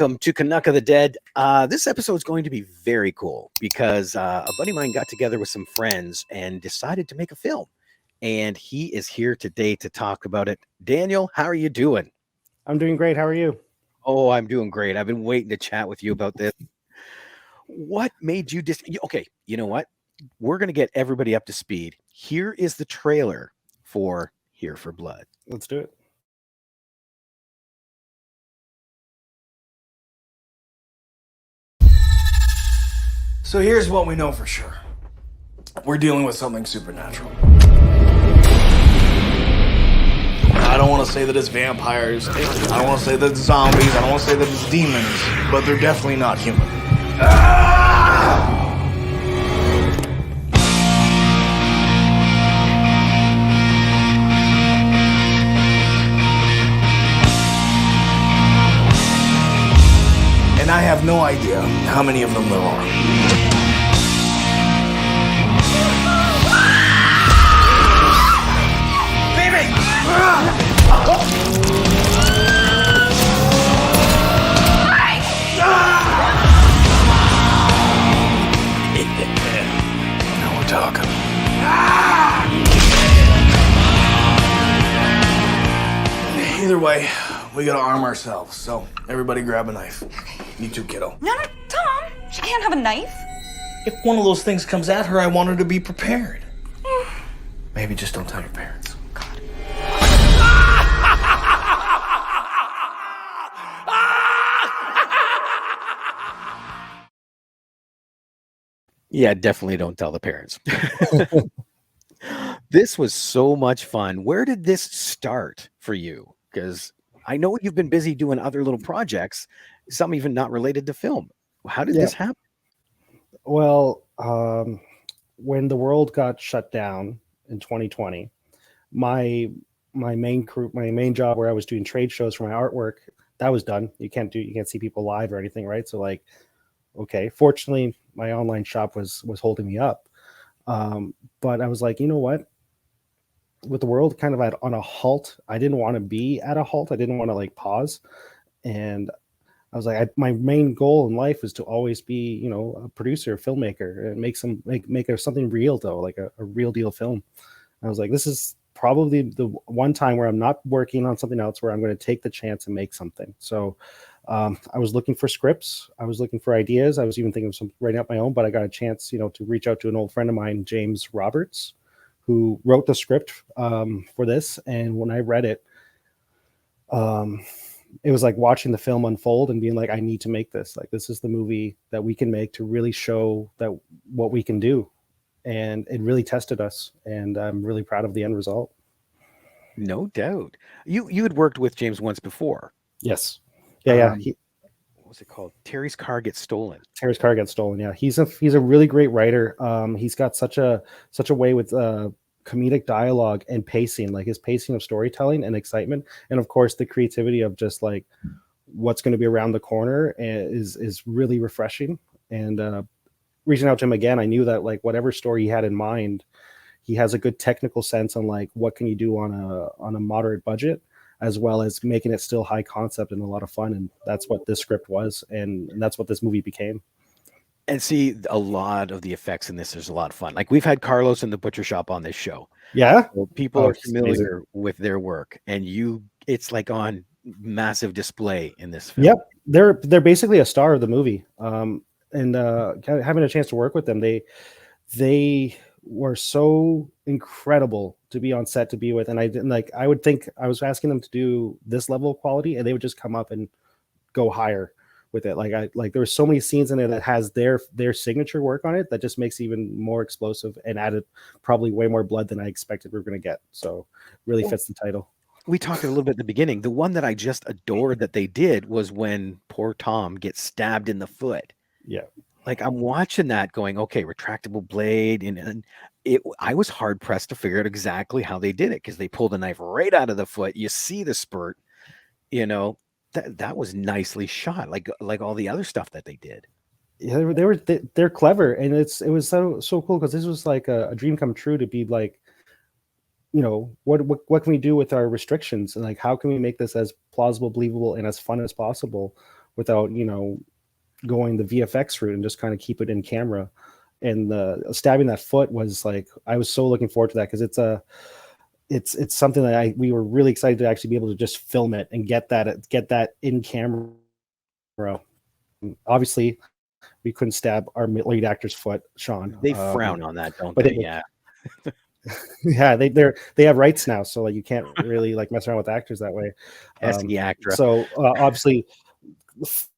Welcome to Canuck of the Dead. This episode is going to be very cool because a buddy of mine got together with some friends and decided to make a film. And he is here today to talk about it. Daniel, how are you doing? I'm doing great. How are you? Oh, I'm doing great. I've been waiting to chat with you about this. What made you Okay, you know what? We're going to get everybody up to speed. Here is the trailer for Here for Blood. Let's do it. So here's what we know for sure. We're dealing with something supernatural. I don't want to say that it's vampires. I don't want to say that it's zombies. I don't want to say that it's demons. But they're definitely not human. And I have no idea how many of them there are. Now we're talking. Either way, we gotta arm ourselves. So everybody grab a knife. Okay. You too, kiddo. No, Tom. She can't have a knife. If one of those things comes at her, I want her to be prepared. Maybe just don't tell your parents. God. Yeah, definitely don't tell the parents. This was so much fun. Where did this start for you? Because I know you've been busy doing other little projects, some even not related to film. How did this happen? Well, when the world got shut down in 2020, my main job where I was doing trade shows for my artwork, that was done. You can't see people live or anything, right? So like, okay, fortunately my online shop was holding me up. But I was like, you know what? With the world kind of on a halt, I didn't want to be at a halt. I didn't want to like pause. And I was like, my main goal in life is to always be, a producer, a filmmaker, and make something real though, like a real deal film. I was like, this is probably the one time where I'm not working on something else, where I'm going to take the chance and make something. So I was looking for scripts. I was looking for ideas. I was even thinking of writing up my own, but I got a chance, to reach out to an old friend of mine, James Roberts, who wrote the script for this. And when I read it, it was like watching the film unfold and being like, I need to make this. Like, this is the movie that we can make to really show that what we can do. And it really tested us. And I'm really proud of the end result. No doubt. You had worked with James once before. Yes. Yeah. What was it called? Terry's Car Gets Stolen. Terry's Car Gets Stolen. Yeah. He's a really great writer. He's got such a way with comedic dialogue and pacing, like his pacing of storytelling and excitement. And of course the creativity of just like what's going to be around the corner is really refreshing. And reaching out to him again, I knew that like whatever story he had in mind, he has a good technical sense on like what can you do on a moderate budget, as well as making it still high concept and a lot of fun. And that's what this script was, and that's what this movie became. And see, a lot of the effects in this is a lot of fun. Like, we've had Carlos in the Butcher Shop on this show. Yeah, so people are familiar with their work, and it's like on massive display in this film. Yep, they're basically a star of the movie. And having a chance to work with them, they were so incredible to be on set, to be with. And I would think I was asking them to do this level of quality, and they would just come up and go higher with it. Like there were so many scenes in there that has their signature work on it that just makes it even more explosive and added probably way more blood than I expected we were going to get. So really fits the title. We talked a little bit at the beginning. The one that I just adored that they did was when poor Tom gets stabbed in the foot. Yeah. Like, I'm watching that going, okay, retractable blade. And I was hard pressed to figure out exactly how they did it, because they pulled the knife right out of the foot. You see the spurt, that was nicely shot, like all the other stuff that they did. Yeah, they're clever, and it was so cool, because this was like a dream come true to be like, what can we do with our restrictions, and like how can we make this as plausible, believable, and as fun as possible without going the VFX route and just kind of keep it in camera. And the stabbing that foot was like, I was so looking forward to that, because it's something that we were really excited to actually be able to just film it and get that in camera. Obviously, we couldn't stab our lead actor's foot, Sean. They frown on that, don't but they? Yeah. Yeah, they have rights now, so like you can't really like mess around with actors that way. Pesky actor. So obviously,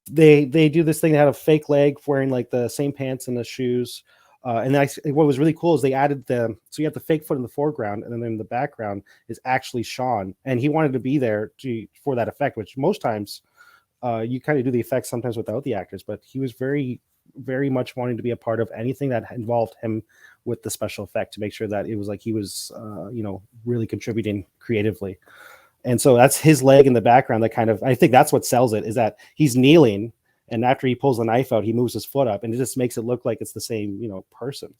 they do this thing. They had a fake leg wearing like the same pants and the shoes. And what was really cool is they added so you have the fake foot in the foreground, and then in the background is actually Sean, and he wanted to be there for that effect, which most times you kind of do the effects sometimes without the actors, but he was very, very much wanting to be a part of anything that involved him with the special effect, to make sure that it was like he was really contributing creatively. And so that's his leg in the background that kind of, I think that's what sells it, is that he's kneeling, and after he pulls the knife out, he moves his foot up, and it just makes it look like it's the same person.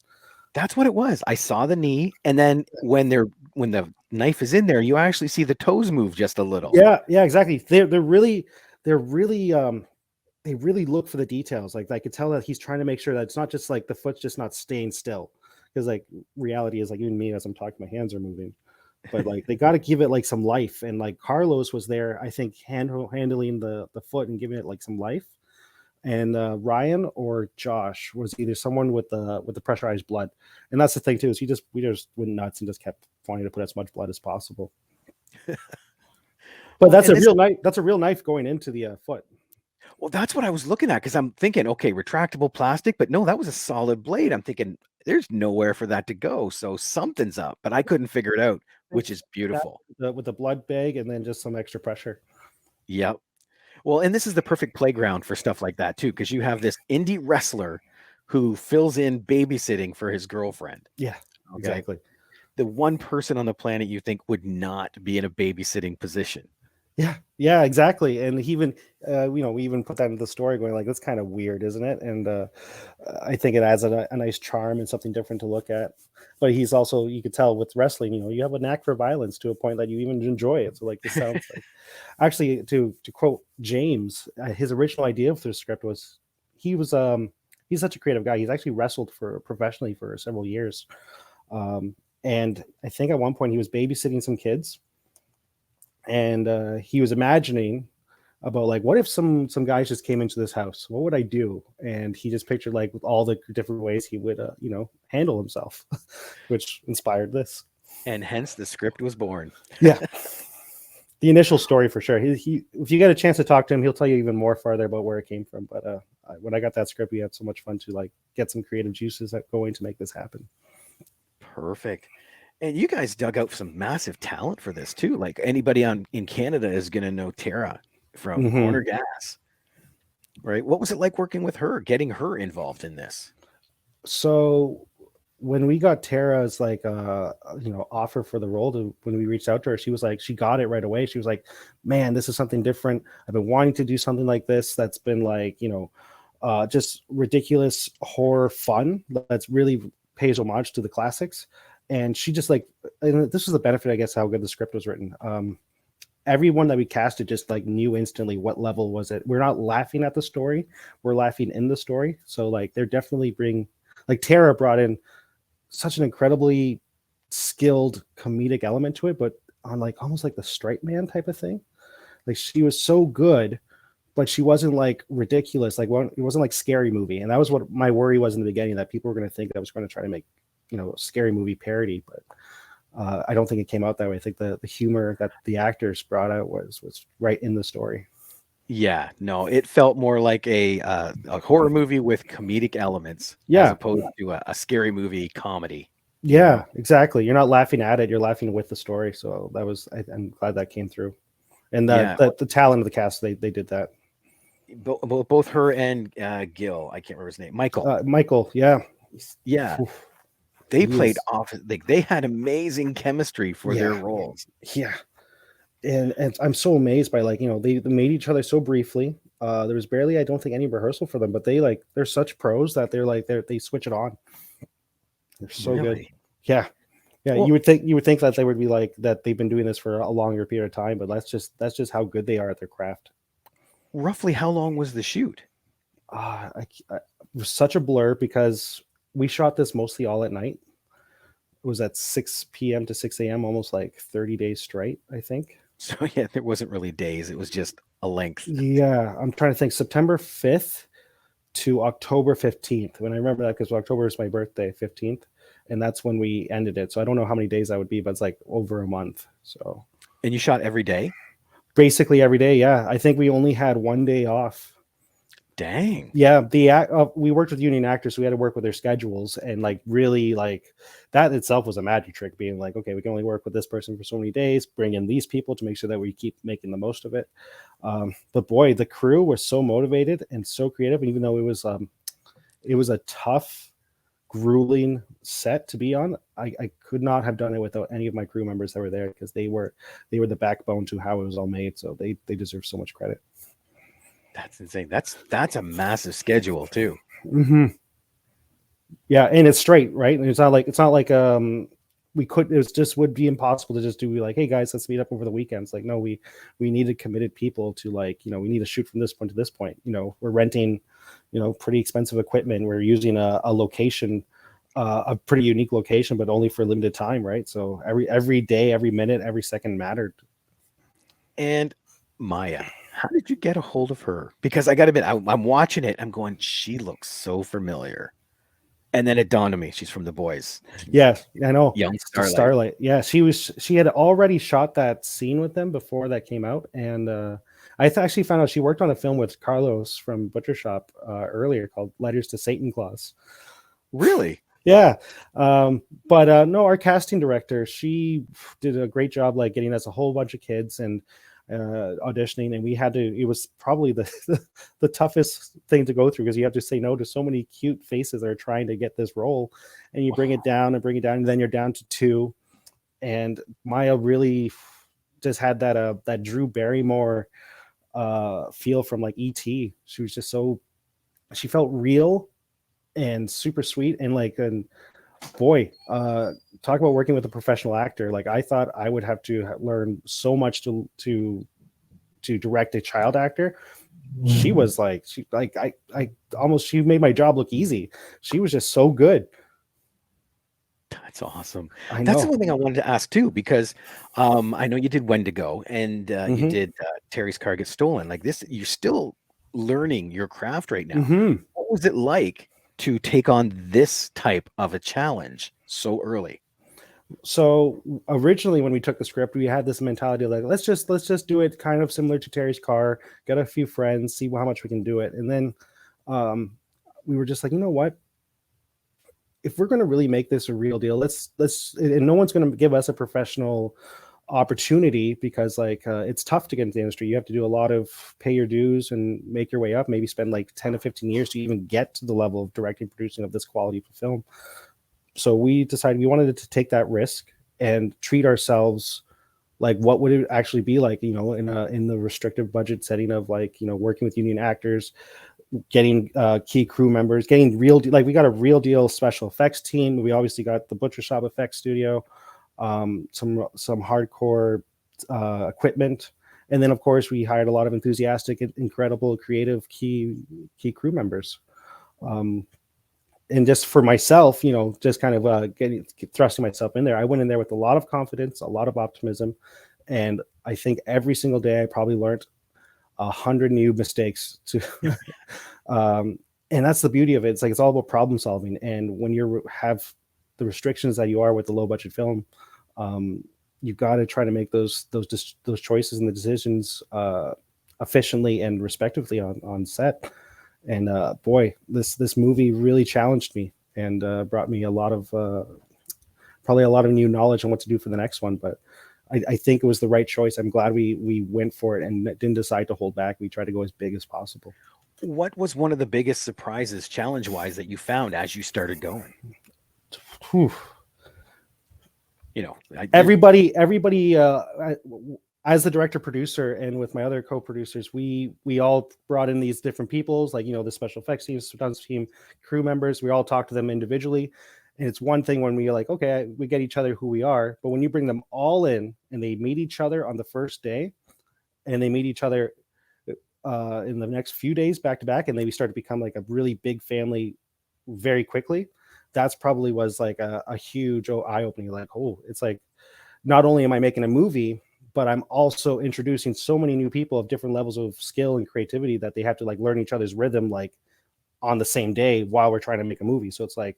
That's what it was. I saw the knee, and then when the knife is in there, you actually see the toes move just a little. Yeah, exactly. They really look for the details. Like I could tell that he's trying to make sure that it's not just like the foot's just not staying still, because like reality is like, even me as I'm talking, my hands are moving, but like they got to give it like some life. And like Carlos was there, I think, handling the foot and giving it like some life. And Ryan or Josh was either someone with the pressurized blood. And that's the thing too, is we just went nuts and just kept wanting to put as much blood as possible. But that's a real knife. That's a real knife going into the foot. Well, that's what I was looking at, because I'm thinking, okay, retractable plastic, but no, that was a solid blade. I'm thinking there's nowhere for that to go, so something's up, but I couldn't figure it out, which is beautiful. With the blood bag and then just some extra pressure. Yep. Well, and this is the perfect playground for stuff like that too, because you have this indie wrestler who fills in babysitting for his girlfriend. Yeah, okay? Exactly. The one person on the planet you think would not be in a babysitting position. Yeah, exactly. And he even, we even put that in the story, going like, that's kind of weird, isn't it? And I think it adds a nice charm and something different to look at. But he's also, you could tell with wrestling, you have a knack for violence to a point that you even enjoy it. So like, this sounds like, actually, to quote James, his original idea for the script was, he's such a creative guy. He's actually wrestled professionally for several years. And I think at one point he was babysitting some kids. And he was imagining about like, what if some guys just came into this house? What would I do? And he just pictured like with all the different ways he would, handle himself, which inspired this. And hence the script was born. Yeah. The initial story for sure. He if you get a chance to talk to him, he'll tell you even more farther about where it came from. But when I got that script, we had so much fun to like get some creative juices going to make this happen. Perfect. And you guys dug out some massive talent for this too. Like anybody in Canada is going to know Tara from Corner Gas, right? What was it like working with her, getting her involved in this? So when we got Tara's like offer for the role, when we reached out to her, she was like, she got it right away. She was like, man, this is something different. I've been wanting to do something like this. That's been like, just ridiculous horror fun. That's really pays homage to the classics. And she just like, and this was the benefit, I guess, how good the script was written. Everyone that we casted just like knew instantly what level was it. We're not laughing at the story, we're laughing in the story. So like they're definitely like Tara brought in such an incredibly skilled comedic element to it, but on like almost like the straight man type of thing. Like she was so good, but she wasn't like ridiculous. Like it wasn't like Scary Movie. And that was what my worry was in the beginning, that people were going to think that I was going to try to make a Scary Movie parody, but I don't think it came out that way. I think the humor that the actors brought out was right in the story. Yeah, no, it felt more like a horror movie with comedic elements, as opposed to a Scary Movie comedy. Yeah, exactly. You're not laughing at it; you're laughing with the story. So that was, I'm glad that came through, and the talent of the cast, they did that. Both her and Gil, I can't remember his name, Michael, yeah. Oof. They played off, like they had amazing chemistry for their roles. Yeah. And I'm so amazed by like, they made each other so briefly. There was barely, I don't think, any rehearsal for them, but they're such pros that they switch it on. They're so good. Yeah. Well, you would think that they would be like that. They've been doing this for a longer period of time, but that's just how good they are at their craft. roughly how long was the shoot? It was such a blur because we shot this mostly all at night. It was at 6 p.m. to 6 a.m., almost like 30 days straight, I think. So yeah, there wasn't really days. It was just a length. Yeah, I'm trying to think. September 5th to October 15th. When I remember that because October is my birthday, 15th, and that's when we ended it. So I don't know how many days that would be, but it's like over a month. So And you shot every day? basically every day. Yeah, I think we only had one day off. Dang. Yeah, we worked with union actors, so we had to work with their schedules, and like really like that itself was a magic trick. Being like, okay, we can only work with this person for so many days, bring in these people to make sure that we keep making the most of it. But boy, the crew was so motivated and so creative, and even though it was a tough, grueling set to be on, I could not have done it without any of my crew members that were there because they were the backbone to how it was all made. So they deserve so much credit. That's insane. That's a massive schedule too. Mm-hmm. Yeah, and it's straight, right? And it's not like we could. It was just would be impossible to just do like, hey guys, let's meet up over the weekends. Like, no, we needed committed people to like, we need to shoot from this point to this point. We're renting, pretty expensive equipment. We're using a location, a pretty unique location, but only for a limited time, right? So every day, every minute, every second mattered. And Maya, how did you get a hold of her? Because I got to admit, I'm watching it. I'm going, she looks so familiar. And then it dawned on me, she's from The Boys. Yeah, I know. Young Starlight. Yeah, she had already shot that scene with them before that came out. And I actually found out she worked on a film with Carlos from Butcher Shop earlier called Letters to Satan Claus. Really? Yeah. But no, our casting director, she did a great job like getting us a whole bunch of kids and auditioning, and we had to, it was probably the toughest thing to go through because you have to say no to so many cute faces that are trying to get this role, and you bring it down and then you're down to two. And Maya really just had that Drew Barrymore feel from like E.T. She was just she felt real and super sweet, and like, and boy, talk about working with a professional actor. Like, I thought I would have to learn so much to direct a child actor. She was like, I almost, she made my job look easy. She was just so good. That's awesome. I know. That's the one thing I wanted to ask too, because I know you did Wendigo and you did Terry's Car Gets Stolen. Like this, you're still learning your craft right now. What was it like to take on this type of a challenge so early? So originally when we took the script, we had this mentality of like, let's just do it kind of similar to Terry's Car, get a few friends, see how much we can do it. And then we were just like, you know what? If we're going to really make this a real deal, let's, and no one's going to give us a professional opportunity because like it's tough to get into the industry. You have to do a lot of pay your dues and make your way up, maybe spend like 10 to 15 years to even get to the level of directing, producing of this quality of film. So we decided we wanted to take that risk and treat ourselves like what would it actually be like, in the restrictive budget setting of like, working with union actors, getting key crew members, getting like we got a real deal special effects team. We obviously got the Butcher Shop effects studio, some hardcore equipment, and then of course we hired a lot of enthusiastic, incredible, creative key crew members. And just for myself, just kind of thrusting myself in there, I went in there with a lot of confidence, a lot of optimism, and I think every single day I probably learned 100 new mistakes to and that's the beauty of it. It's like it's all about problem solving, and when you have the restrictions that you are with the low budget film, you've got to try to make those choices and the decisions efficiently and respectively on set. And boy, this movie really challenged me and brought me a lot of probably a lot of new knowledge on what to do for the next one. But I think it was the right choice. I'm glad we went for it and didn't decide to hold back. We tried to go as big as possible. What was one of the biggest surprises, challenge-wise, that you found as you started going? Whew. Everybody. As the director producer and with my other co-producers, we all brought in these different peoples, like, the special effects team, stunts team, crew members. We all talk to them individually. And it's one thing when we're like, okay, we get each other who we are. But when you bring them all in and they meet each other on the first day and they meet each other in the next few days back to back, and then we start to become like a really big family very quickly. That's probably was like a huge eye opening. Like, oh, it's like not only am I making a movie, but I'm also introducing so many new people of different levels of skill and creativity that they have to like learn each other's rhythm like on the same day while we're trying to make a movie. So it's like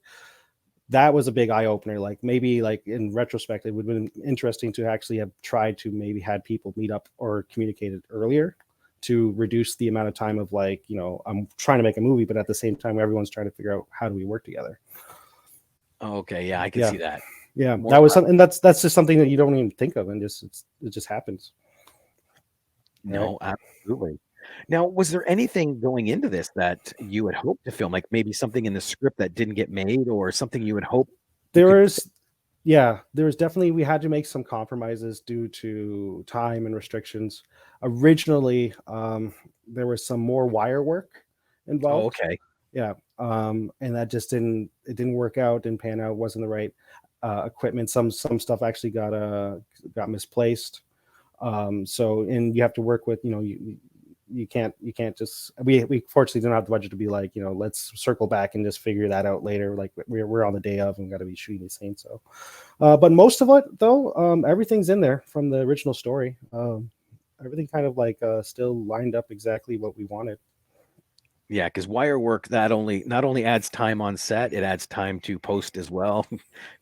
that was a big eye opener. Like maybe like in retrospect, it would have been interesting to actually have tried to maybe had people meet up or communicated earlier to reduce the amount of time of like, you know, I'm trying to make a movie, but at the same time, everyone's trying to figure out how do we work together. Okay, yeah, I can see that. Yeah, More that was something, and that's just something that you don't even think of, and it just happens. No, absolutely. Now, was there anything going into this that you had hoped to film, like maybe something in the script that didn't get made, or something you had hoped you There could? was, there was definitely, we had to make some compromises due to time and restrictions. Originally, there was some more wire work Oh, involved. okay. Yeah, and that just didn't work out, didn't pan out, wasn't the right equipment. Some stuff actually got misplaced. So, and you have to work with, you know, you can't just, we fortunately don't have the budget to be like, you know, let's circle back and just figure that out later. Like we're on the day of and got to be shooting the same. So, but most of it though, everything's in there from the original story. Everything kind of like still lined up exactly what we wanted. Yeah, because wire work that not only adds time on set, it adds time to post as well,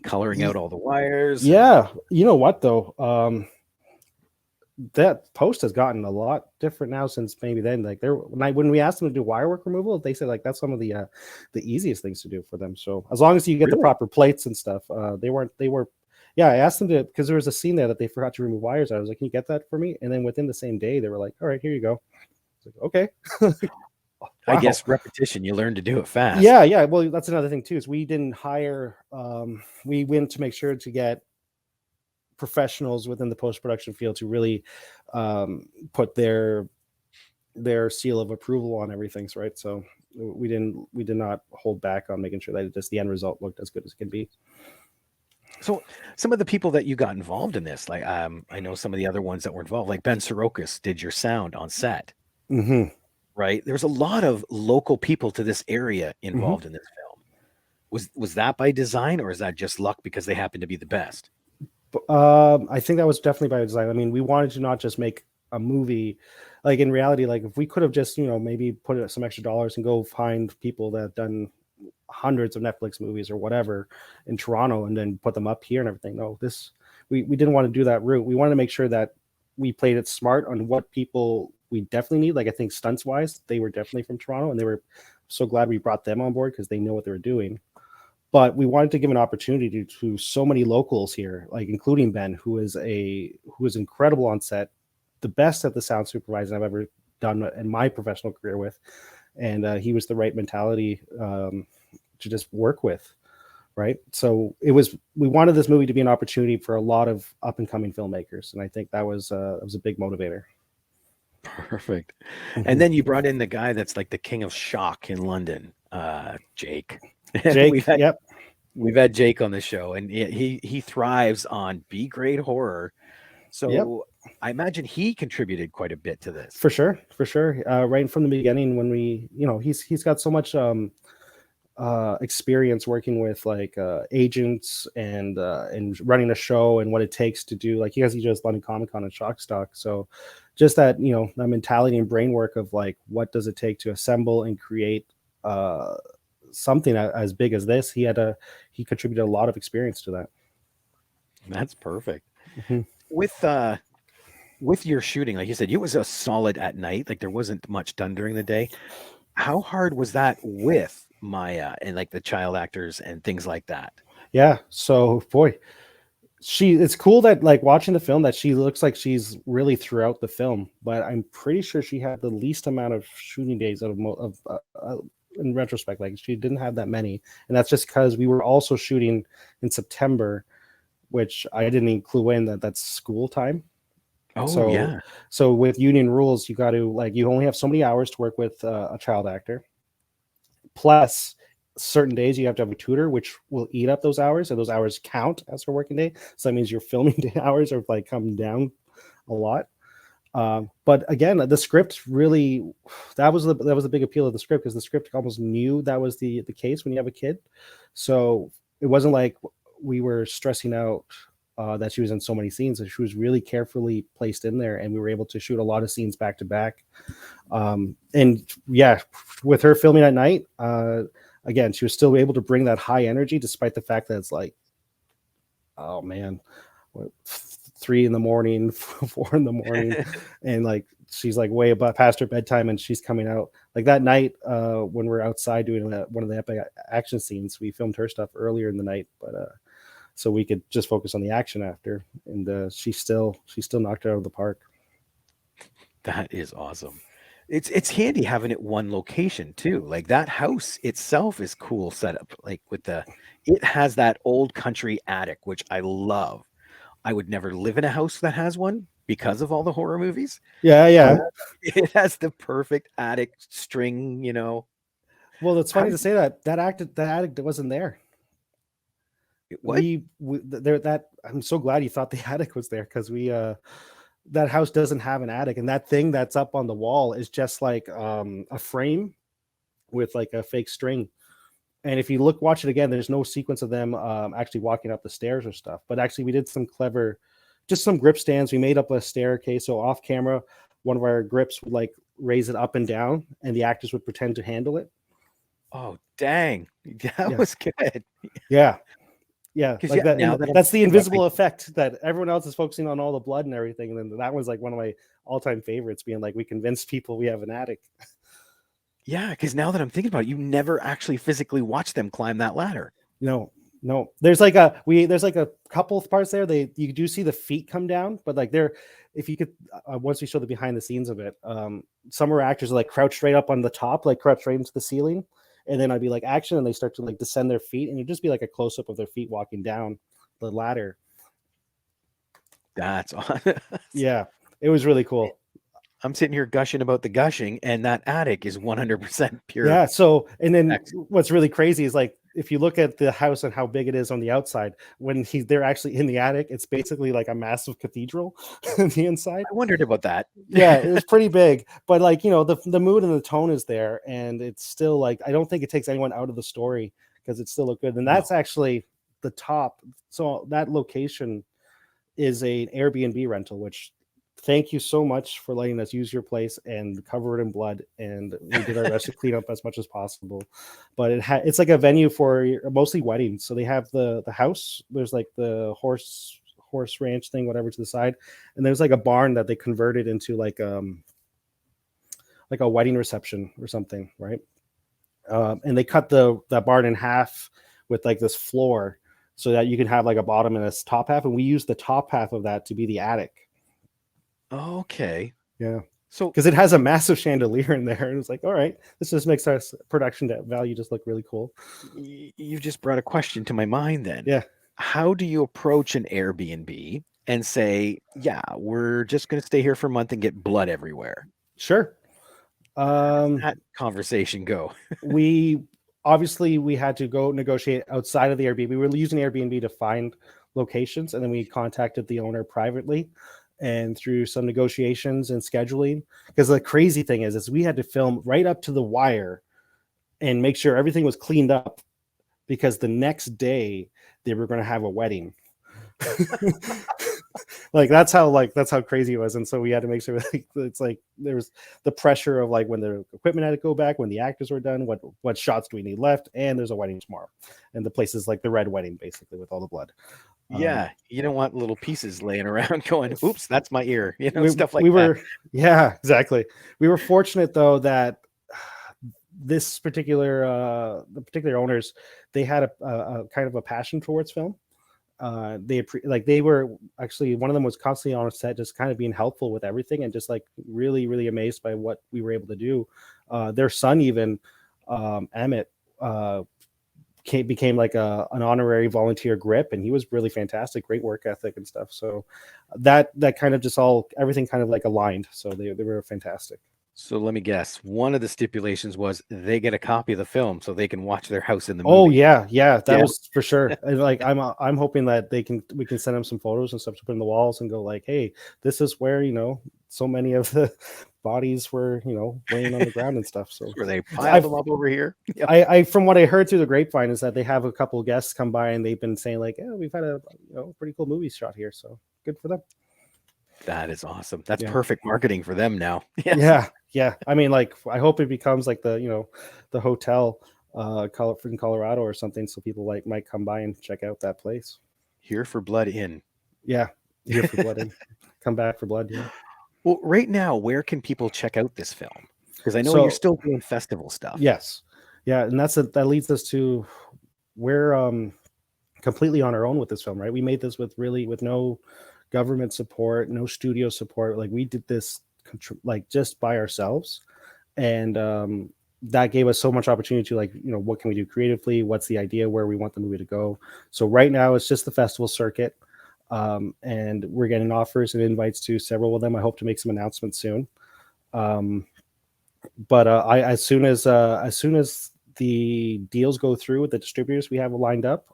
coloring out all the wires. Yeah, you know what though? That post has gotten a lot different now since maybe then. Like when we asked them to do wire work removal, they said like that's some of the easiest things to do for them. So as long as you get the Really? proper plates and stuff, they were. Yeah, I asked them to, because there was a scene there that they forgot to remove wires. I was like, "Can you get that for me?" And then within the same day, they were like, "All right, here you go." I was like, "Okay." I Wow. guess repetition, you learn to do it fast. Yeah. Well, that's another thing too. Is we didn't hire. We went to make sure to get professionals within the post-production field to really put their seal of approval on everything, right? So we did not hold back on making sure that just the end result looked as good as it can be. So some of the people that you got involved in this, like I know some of the other ones that were involved, like Ben Sorokas did your sound on set, Mm-hmm. right? There's a lot of local people to this area involved in this film. Was that by design, or is that just luck because they happen to be the best? I think that was definitely by design. I mean, we wanted to not just make a movie. Like in reality, like if we could have just, you know, maybe put some extra dollars and go find people that have done hundreds of Netflix movies or whatever in Toronto and then put them up here and everything. No, we didn't want to do that route. We wanted to make sure that we played it smart on what people we definitely need. Like I think stunts wise, they were definitely from Toronto, and they were so glad we brought them on board because they know what they were doing. But we wanted to give an opportunity to so many locals here, like including Ben, who is incredible on set, the best at the sound supervising I've ever done in my professional career with, and he was the right mentality to just work with, right? So we wanted this movie to be an opportunity for a lot of up and coming filmmakers, and I think that was a big motivator. Perfect. And then you brought in the guy that's like the king of shock in London, Jake. Jake, yep. We've had Jake on the show, and he thrives on B-grade horror. So Yep. I imagine he contributed quite a bit to this. For sure. Right from the beginning, when we, you know, he's got so much experience working with like agents and running a show and what it takes to do, like he does London Comic Con and Shockstock. So just that, you know, that mentality and brain work of like what does it take to assemble and create something as big as this, he contributed a lot of experience to that. That's perfect. Mm-hmm. With your shooting, like you said, it was a solid at night, like there wasn't much done during the day. How hard was that with Maya and like the child actors and things like that? Yeah, so boy, it's cool that like watching the film that she looks like she's really throughout the film, but I'm pretty sure she had the least amount of shooting days out of in retrospect. Like she didn't have that many, and that's just because we were also shooting in September, which I didn't even clue in that's school time. Oh, so yeah. So with union rules, you got to like, you only have so many hours to work with a child actor, plus certain days you have to have a tutor, which will eat up those hours, and those hours count as her working day. So that means your filming day hours are like coming down a lot. But again, the script really, that was the big appeal of the script, because the script almost knew that was the case when you have a kid. So it wasn't like we were stressing out that she was in so many scenes. She was really carefully placed in there, and we were able to shoot a lot of scenes back to back. And yeah, with her filming at night, again, she was still able to bring that high energy despite the fact that it's like, oh man, 3 a.m, 4 a.m, and like she's like way above past her bedtime, and she's coming out like that night when we're outside doing one of the epic action scenes. We filmed her stuff earlier in the night, but so we could just focus on the action after, and she still knocked it out of the park. That is awesome. It's handy having it one location too. Like that house itself is cool setup. Like it has that old country attic, which I love. I would never live in a house that has one because of all the horror movies. Yeah. It has the perfect attic string, Well, it's funny to say that attic wasn't there. What? I'm so glad you thought the attic was there, because that house doesn't have an attic, and that thing that's up on the wall is just like a frame with like a fake string. And if you watch it again, there's no sequence of them actually walking up the stairs or stuff. But actually, we did some just some grip stands. We made up a staircase, so off camera, one of our grips would like raise it up and down, and the actors would pretend to handle it. Oh dang, that was good. Yeah. Like that's the invisible effect that everyone else is focusing on all the blood and everything. And then that was like one of my all-time favorites, being like, we convinced people we have an attic. Yeah, because now that I'm thinking about it, you never actually physically watch them climb that ladder. No. There's like a couple of parts there. You do see the feet come down, but like if you could, once we show the behind the scenes of it, some of our actors are like crouched right up on the top, like crouched right into the ceiling. And then I'd be like action, and they start to like descend their feet, and it'd just be like a close up of their feet walking down the ladder. That's awesome. Yeah, it was really cool. I'm sitting here gushing about the gushing, and that attic is 100% pure. Yeah. So, and then what's really crazy is like, if you look at the house and how big it is on the outside, when they're actually in the attic, it's basically like a massive cathedral on the inside. I wondered about that. Yeah, it was pretty big, but like, the mood and the tone is there, and it's still like, I don't think it takes anyone out of the story, because it still looked good. And that's actually the top. So that location is an Airbnb rental, which thank you so much for letting us use your place and cover it in blood. And we did our best to clean up as much as possible. But it's like a venue for mostly weddings. So they have the house. There's like the horse ranch thing, whatever, to the side, and there's like a barn that they converted into like a wedding reception or something, right? And they cut that barn in half with like this floor, so that you can have like a bottom and a top half. And we used the top half of that to be the attic. Okay. Yeah. So, because it has a massive chandelier in there, and it's like, all right, this just makes our production value just look really cool. You just brought a question to my mind then. Yeah. How do you approach an Airbnb and say, yeah, we're just going to stay here for a month and get blood everywhere? Sure. That conversation go? we had to go negotiate outside of the Airbnb. We were using Airbnb to find locations, and then we contacted the owner privately, and through some negotiations and scheduling, because the crazy thing is we had to film right up to the wire and make sure everything was cleaned up, because the next day they were going to have a wedding. that's how crazy it was. And so we had to make sure it's like there was the pressure of like when the equipment had to go back, when the actors were done, what shots do we need left, and there's a wedding tomorrow, and the place is like the red wedding basically with all the blood. Yeah, you don't want little pieces laying around going, oops, that's my ear, stuff like that. Yeah, exactly. We were fortunate though that this particular the particular owners, they had a kind of a passion towards film. They were actually, one of them was constantly on set, just kind of being helpful with everything, and just like really, really amazed by what we were able to do. Their son even, Emmett, became like an honorary volunteer grip, and he was really fantastic, great work ethic and stuff. So that kind of just everything kind of like aligned. So they were fantastic. So let me guess. One of the stipulations was they get a copy of the film so they can watch their house in the movie. Oh yeah, that was for sure. Like I'm hoping that we can send them some photos and stuff to put in the walls and go like, hey, this is where so many of the bodies were, laying on the ground and stuff. So Where they piled them up over here. Yep. I from what I heard through the grapevine is that they have a couple of guests come by and they've been saying like, "Oh, we've had a pretty cool movie shot here." So good for them. That is awesome. That's Yeah. perfect marketing for them now. Yes. Yeah. I mean, like, I hope it becomes like the hotel in Colorado or something, so people like might come by and check out that place. Here for Blood In. Yeah, here for Blood In. Come back for Blood. Yeah. Well, right now, where can people check out this film? Because I know So- you're still doing festival stuff. Yes. Yeah, and that leads us to we're completely on our own with this film, right? We made this with no government support, no studio support. Like, we did this like just by ourselves, and that gave us so much opportunity to, like, what can we do creatively, what's the idea, where we want the movie to go. So right now it's just the festival circuit, and we're getting offers and invites to several of them. I hope to make some announcements soon. But as soon as the deals go through with the distributors we have lined up,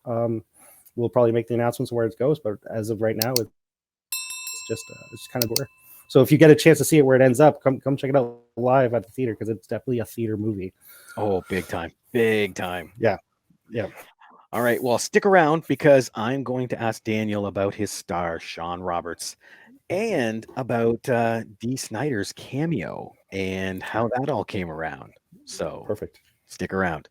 we'll probably make the announcements where it goes. But as of right now, it's just kind of where. So if you get a chance to see it where it ends up, come check it out live at the theater, because it's definitely a theater movie. Oh, big time. Big time. Yeah. All right. Well, stick around, because I'm going to ask Daniel about his star, Sean Roberts, and about Dee Snider's cameo and how that all came around. So Perfect. stick around.